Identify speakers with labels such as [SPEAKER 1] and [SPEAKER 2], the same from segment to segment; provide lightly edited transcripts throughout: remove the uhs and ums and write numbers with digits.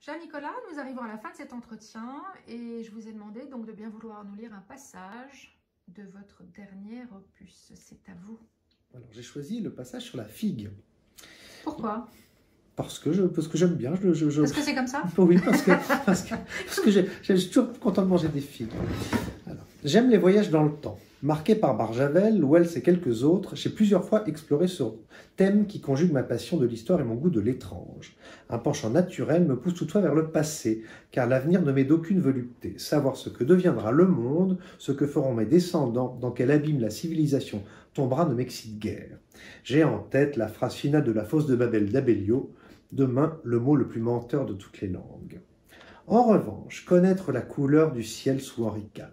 [SPEAKER 1] Cher Nicolas, nous arrivons à la fin de cet entretien et je vous ai demandé donc de bien vouloir nous lire un passage de votre dernier opus. C'est à vous.
[SPEAKER 2] Alors j'ai choisi le passage sur la figue.
[SPEAKER 1] Pourquoi?
[SPEAKER 2] Parce que j'aime bien.
[SPEAKER 1] Parce que c'est comme ça?
[SPEAKER 2] Oui, parce que j'ai toujours content de manger des figues. J'aime les voyages dans le temps. Marqué par Barjavel, Wells et quelques autres, j'ai plusieurs fois exploré ce thème qui conjugue ma passion de l'histoire et mon goût de l'étrange. Un penchant naturel me pousse toutefois vers le passé, car l'avenir ne m'est d'aucune volupté. Savoir ce que deviendra le monde, ce que feront mes descendants, dans quel abîme la civilisation tombera ne m'excite guère. J'ai en tête la phrase finale de la fosse de Babel d'Abellio, demain le mot le plus menteur de toutes les langues. En revanche, connaître la couleur du ciel sous Henri IV,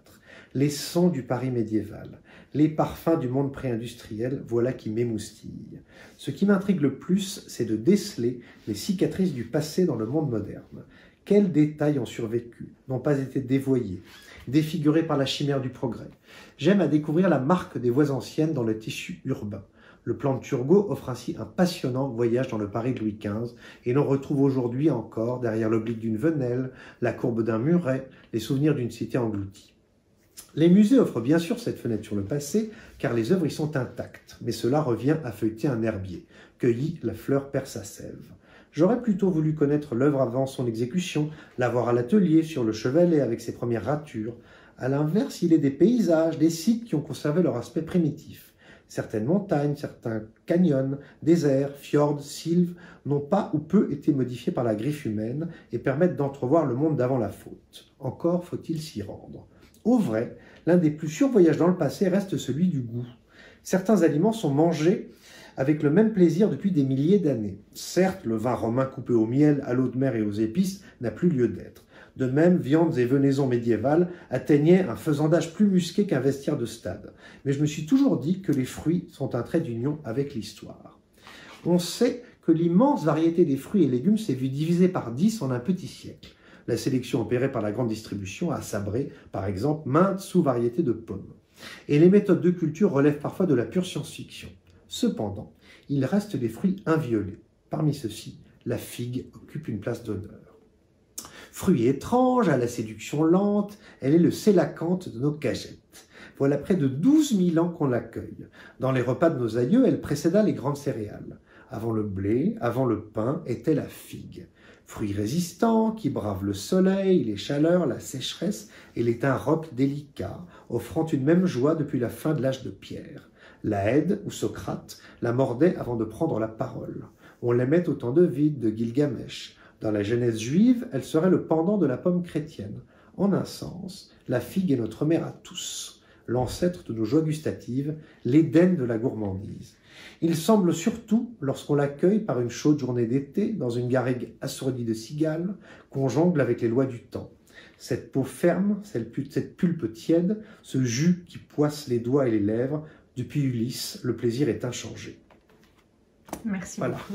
[SPEAKER 2] les sons du Paris médiéval, les parfums du monde pré-industriel, voilà qui m'émoustille. Ce qui m'intrigue le plus, c'est de déceler les cicatrices du passé dans le monde moderne. Quels détails ont survécu, n'ont pas été dévoyés, défigurés par la chimère du progrès. J'aime à découvrir la marque des voies anciennes dans le tissu urbain. Le plan de Turgot offre ainsi un passionnant voyage dans le Paris de Louis XV, et l'on retrouve aujourd'hui encore, derrière l'oblique d'une Venelle, la courbe d'un muret, les souvenirs d'une cité engloutie. Les musées offrent bien sûr cette fenêtre sur le passé, car les œuvres y sont intactes, mais cela revient à feuilleter un herbier. Cueilli, la fleur perd sa sève. J'aurais plutôt voulu connaître l'œuvre avant son exécution, la voir à l'atelier, sur le chevalet, avec ses premières ratures. À l'inverse, il est des paysages, des sites qui ont conservé leur aspect primitif. Certaines montagnes, certains canyons, déserts, fjords, sylves n'ont pas ou peu été modifiés par la griffe humaine et permettent d'entrevoir le monde d'avant la faute. Encore faut-il s'y rendre. Au vrai, l'un des plus sûrs voyages dans le passé reste celui du goût. Certains aliments sont mangés avec le même plaisir depuis des milliers d'années. Certes, le vin romain coupé au miel, à l'eau de mer et aux épices n'a plus lieu d'être. De même, viandes et venaisons médiévales atteignaient un faisandage plus musqué qu'un vestiaire de stade. Mais je me suis toujours dit que les fruits sont un trait d'union avec l'histoire. On sait que l'immense variété des fruits et légumes s'est vue divisée par 10 en un petit siècle. La sélection opérée par la grande distribution a sabré, par exemple, maintes sous-variétés de pommes. Et les méthodes de culture relèvent parfois de la pure science-fiction. Cependant, il reste des fruits inviolés. Parmi ceux-ci, la figue occupe une place d'honneur. Fruit étrange, à la séduction lente, elle est le sélacanthe de nos cagettes. Voilà près de 12 000 ans qu'on l'accueille. Dans les repas de nos aïeux, elle précéda les grandes céréales. Avant le blé, avant le pain, était la figue. Fruit résistant, qui brave le soleil, les chaleurs, la sécheresse, elle est un roc délicat, offrant une même joie depuis la fin de l'âge de pierre. Laède, ou Socrate, la mordait avant de prendre la parole. On l'aimait au temps de Gilgamesh. Dans la Genèse juive, elle serait le pendant de la pomme chrétienne. En un sens, la figue est notre mère à tous, l'ancêtre de nos joies gustatives, l'Éden de la gourmandise. Il semble surtout, lorsqu'on l'accueille par une chaude journée d'été, dans une garrigue assourdie de cigales, qu'on jongle avec les lois du temps. Cette peau ferme, cette pulpe tiède, ce jus qui poisse les doigts et les lèvres, depuis Ulysse, le plaisir est inchangé.
[SPEAKER 1] Merci beaucoup.